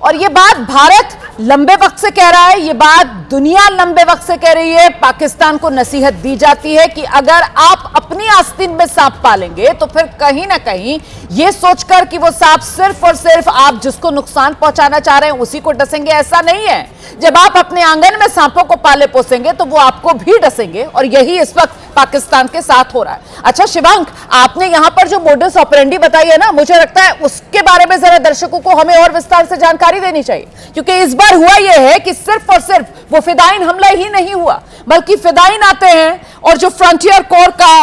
और ये बात भारत लंबे वक्त से कह रहा है, ये बात दुनिया लंबे वक्त से कह रही है। पाकिस्तान को नसीहत दी जाती है कि अगर आप अपनी आस्तीन में सांप पालेंगे तो फिर कहीं ना कहीं ये सोचकर कि वो सांप सिर्फ और सिर्फ आप जिसको नुकसान पहुंचाना चाह रहे हैं उसी को डसेंगे, ऐसा नहीं है। जब आप अपने आंगन में सांपों को पाले पोसेंगे तो वो आपको भी डसेंगे, और यही इस वक्त पाकिस्तान के साथ हो रहा है। अच्छा शिवांक, आपने यहां पर जो मोडस ऑपरेंडी बताई है ना, मुझे लगता है उसके बारे में जरा दर्शकों को हमें और विस्तार से जानकारी देनी चाहिए, क्योंकि इस बार हुआ यह है कि सिर्फ और सिर्फ वो फिदायीन हमला ही नहीं हुआ, बल्कि फिदायीन आते हैं और जो फ्रंटियर कोर का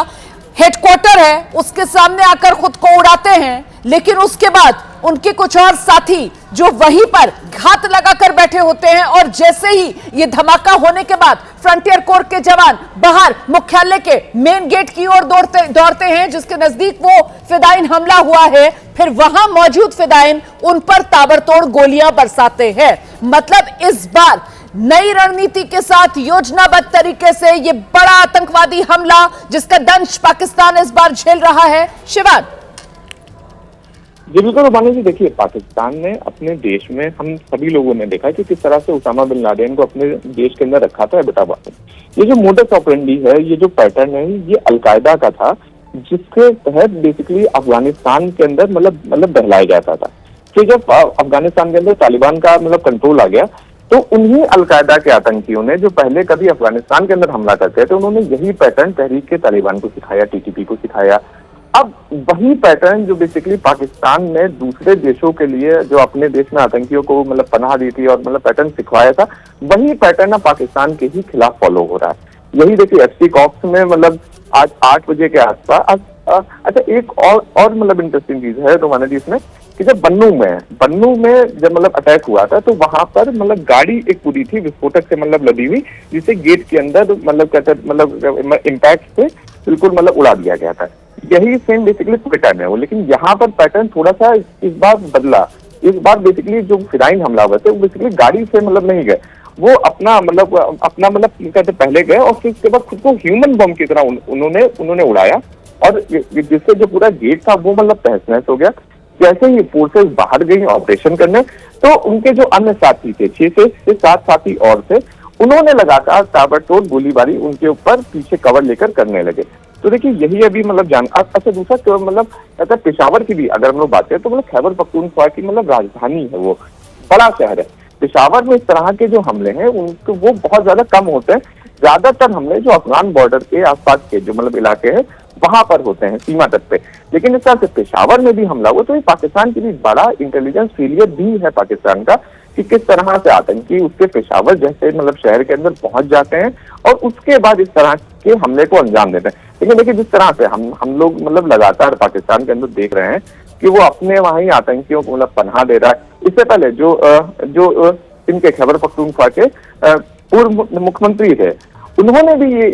हेडक्वार्टर है उसके सामने आकर खुद को उड़ाते हैं, लेकिन उसके बाद उनके कुछ और साथी जो वहीं पर घात लगाकर बैठे होते हैं, और जैसे ही ये धमाका होने के बाद फ्रंटियर कोर के जवान बाहर मुख्यालय के मेन गेट की ओर दौड़ते हैं जिसके नजदीक वो फिदायीन हमला हुआ है, फिर वहां मौजूद फिदायीन उन पर ताबड़तोड़ गोलियां बरसाते हैं। मतलब इस बार नई रणनीति के साथ योजनाबद्ध तरीके से ये बड़ा आतंकवादी हमला जिसका दंश पाकिस्तान इस बार झेल रहा है। शिवान जी बिल्कुल रुबानी जी, देखिए पाकिस्तान ने अपने देश में, हम सभी लोगों ने देखा कि किस तरह से उसामा बिन लादेन को अपने देश के अंदर रखा था एबटाबाद में। ये जो मोडस ऑपरेंडी है, ये जो पैटर्न है, ये अलकायदा का था, जिसके तहत बेसिकली अफगानिस्तान के अंदर मतलब बहलाया जाता था। फिर जब अफगानिस्तान के अंदर तालिबान का कंट्रोल आ गया तो उन्हीं अलकायदा के आतंकियों ने, जो पहले कभी अफगानिस्तान के अंदर हमला करते थे, उन्होंने यही पैटर्न तहरीक तालिबान को सिखाया, टीटीपी को सिखाया। अब वही पैटर्न जो बेसिकली पाकिस्तान ने दूसरे देशों के लिए, जो अपने देश में आतंकियों को पनाह दी थी और पैटर्न सिखवाया था, वही पैटर्न अब पाकिस्तान के ही खिलाफ फॉलो हो रहा है। यही देखिए एफसी कॉप्स में आज 8 बजे के आसपास अच्छा एक और इंटरेस्टिंग चीज है तो मैंने इसमें कि जब बन्नू में जब अटैक हुआ था तो वहां पर गाड़ी एक पूरी थी विस्फोटक से लदी हुई, जिसे गेट के अंदर इम्पैक्ट से बिल्कुल उड़ा दिया गया था। यही सेम बेसिकली पैटर्न है वो, लेकिन यहाँ पर पैटर्न थोड़ा सा इस बार बदला। इस बार बेसिकली जो फिदायीन हमला हुआ था वो बेसिकली गाड़ी से नहीं गए, वो अपना कहते पहले गए और फिर उसके बाद खुद को ह्यूमन बम की तरह उन्होंने उड़ाया, और जिससे जो पूरा गेट था वो तहस नहस हो गया। जैसे ही फोर्सेस बाहर गई ऑपरेशन करने, तो उनके जो अन्य साथी थे, 6 से 7 साथी और थे, उन्होंने लगातार ताबड़तोड़ गोलीबारी उनके ऊपर पीछे कवर लेकर करने लगे। तो देखिए यही अभी अच्छा दूसरा कहता पेशावर की भी अगर हम लोग बात करें तो खैबर पख्तूनख्वा की राजधानी है, वो बड़ा शहर है। पेशावर में इस तरह के जो हमले हैं उनको वो बहुत ज्यादा कम होते हैं। ज्यादातर हमले जो अफगान बॉर्डर के आसपास के जो इलाके हैं वहां पर होते हैं, सीमा तक पे। लेकिन इस तरह से पेशावर में भी हमला हुआ तो ये पाकिस्तान के लिए बड़ा इंटेलिजेंस फेलियर भी है पाकिस्तान का, कि किस तरह से आतंकी उसके पेशावर जैसे शहर के अंदर पहुंच जाते हैं और उसके बाद इस तरह के हमले को अंजाम देते हैं। लेकिन देखिए जिस तरह से हम लोग लगातार पाकिस्तान के अंदर देख रहे हैं कि वो अपने वहां ही आतंकियों को पनाह दे रहा है। इससे पहले जो इनके खैबर पख्तूनख्वा के पूर्व मुख्यमंत्री थे, उन्होंने भी ये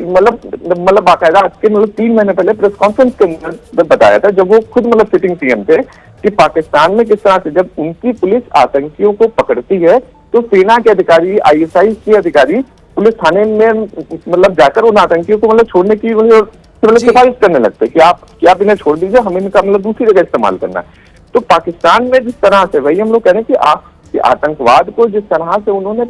बाकायदा आज के 3 महीने पहले प्रेस कॉन्फ्रेंस के अंदर बताया था, जब वो खुद सिटिंग सीएम थे, कि पाकिस्तान में किस तरह से जब उनकी पुलिस आतंकियों को पकड़ती है तो सेना के अधिकारी, आईएसआई के अधिकारी पुलिस थाने में जाकर उन आतंकियों को छोड़ने की सिफारिश करने लगते कि आप इन्हें छोड़ दीजिए, हमें इनका दूसरी जगह इस्तेमाल करना है। तो पाकिस्तान में जिस तरह से, वही हम लोग कह रहे हैं कि आतंकवाद को जिस तरह से उन्होंने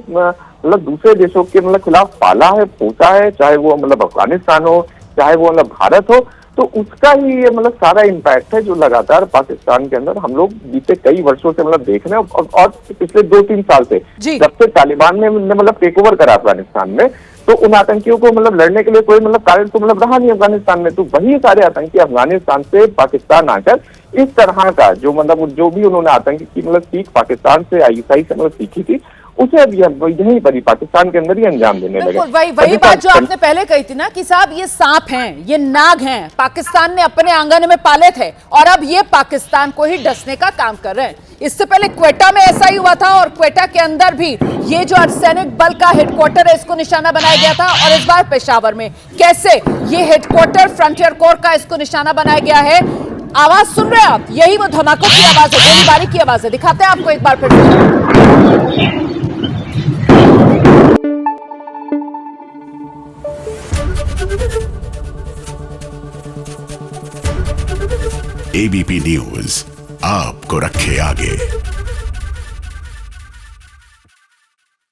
दूसरे देशों के खिलाफ पाला है, पोसा है, चाहे वो अफगानिस्तान हो, चाहे वो भारत हो, तो उसका ही ये सारा इम्पैक्ट है जो लगातार पाकिस्तान के अंदर हम लोग बीते कई वर्षों से देख रहे हैं। और पिछले 2-3 साल से जब से तालिबान ने टेक ओवर करा अफगानिस्तान में, तो उन आतंकियों को लड़ने के लिए कोई कारण तो रहा नहीं अफगानिस्तान में। तो वही सारे आतंकी अफगानिस्तान से पाकिस्तान आकर इस तरह का जो भी उन्होंने आतंकी की सीख पाकिस्तान से, आईएसआई से सीखी थी, उसे अब यहीं पर ही पाकिस्तान के अंदर ही अंजाम देने लगे। वही बात जो आपने पहले कही थी ना कि साहब ये सांप हैं, ये नाग हैं, पाकिस्तान ने अपने आंगन में पाले थे और अब ये पाकिस्तान को ही डसने का काम कर रहे हैं। इससे पहले क्वेटा में ऐसा ही हुआ था, और क्वेटा के अंदर भी ये जो अर्धसैनिक बल का हेडक्वार्टर है इसको निशाना बनाया गया था, और इस बार पेशावर में कैसे ये हेडक्वार्टर फ्रंटियर कोर का इसको निशाना बनाया गया है। आवाज सुन रहे हैं आप, यही वो धमाकों की आवाज है, गोलीबारी की आवाज है। दिखाते हैं आपको एक बार फिर। एबीपी न्यूज आपको रखे आगे।